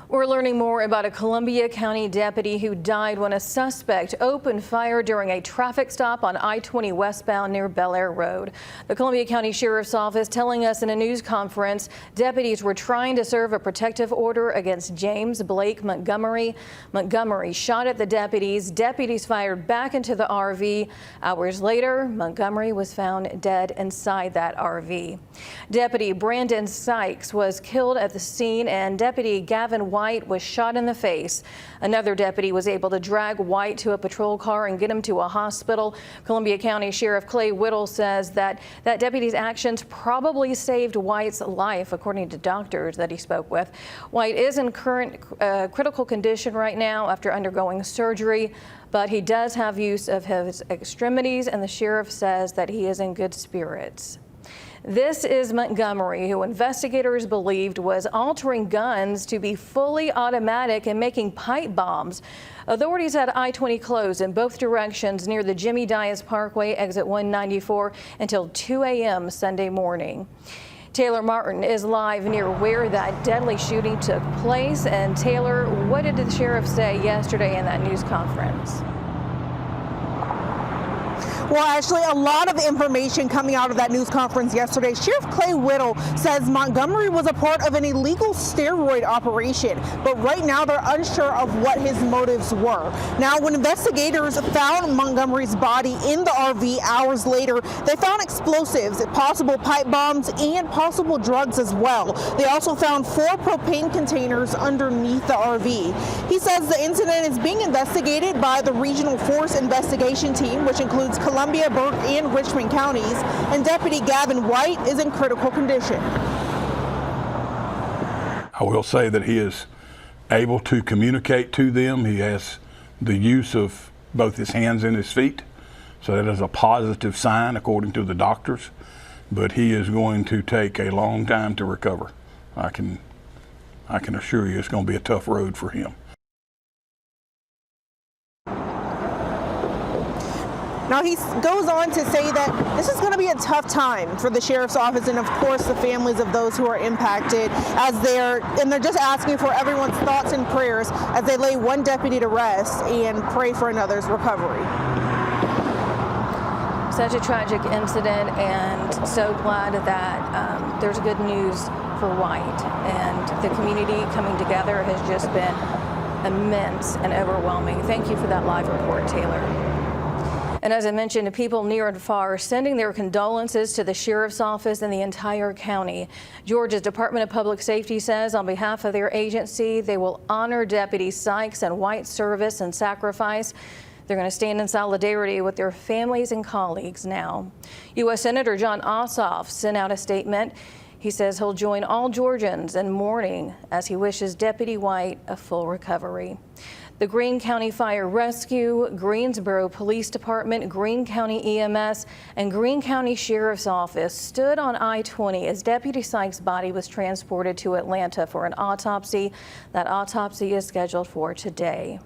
We're learning more about a Columbia County deputy who died when a suspect opened fire during a traffic stop on I-20 westbound near Bel Air Road. The Columbia County Sheriff's Office telling us in a news conference deputies were trying to serve a protective order against James Blake Montgomery. Montgomery shot at the deputies. Deputies fired back into the RV. Hours later, Montgomery was found dead inside that RV. Deputy Brandon Sykes was killed at the scene, and Deputy Gavin White was shot in the face. Another deputy was able to drag White to a patrol car and get him to a hospital. Columbia County Sheriff Clay Whittle says that deputy's actions probably saved White's life, according to doctors that he spoke with. White is in current critical condition right now after undergoing surgery, but he does have use of his extremities, and the sheriff says that he is in good spirits. This is Montgomery, who investigators believed was altering guns to be fully automatic and making pipe bombs. Authorities had I-20 closed in both directions near the Jimmy Dias Parkway, exit 194, until 2 a.m. Sunday morning. Taylor Martin is live near where that deadly shooting took place. And Taylor, what did the sheriff say yesterday in that news conference? Well, actually, a lot of information coming out of that news conference yesterday. Sheriff Clay Whittle says Montgomery was a part of an illegal steroid operation, but right now they're unsure of what his motives were. Now, when investigators found Montgomery's body in the RV hours later, they found explosives, possible pipe bombs, and possible drugs as well. They also found 4 propane containers underneath the RV. He says the incident is being investigated by the Regional Force Investigation Team, which includes Columbia, Burke, and Richmond counties, and Deputy Gavin White is in critical condition. I will say that he is able to communicate to them. He has the use of both his hands and his feet, so that is a positive sign according to the doctors, but he is going to take a long time to recover. I can assure you it's going to be a tough road for him. Now, he goes on to say that this is going to be a tough time for the sheriff's office and, of course, the families of those who are impacted, they're just asking for everyone's thoughts and prayers as they lay one deputy to rest and pray for another's recovery. Such a tragic incident, and so glad that there's good news for White, and the community coming together has just been immense and overwhelming. Thank you for that live report, Taylor. And as I mentioned, people near and far are sending their condolences to the sheriff's office and the entire county. Georgia's Department of Public Safety says on behalf of their agency, they will honor Deputy Sykes and White's service and sacrifice. They're going to stand in solidarity with their families and colleagues now. U.S. Senator John Ossoff sent out a statement. He says he'll join all Georgians in mourning as he wishes Deputy White a full recovery. The Greene County Fire Rescue, Greensboro Police Department, Greene County EMS, and Greene County Sheriff's Office stood on I-20 as Deputy Sykes' body was transported to Atlanta for an autopsy. That autopsy is scheduled for today.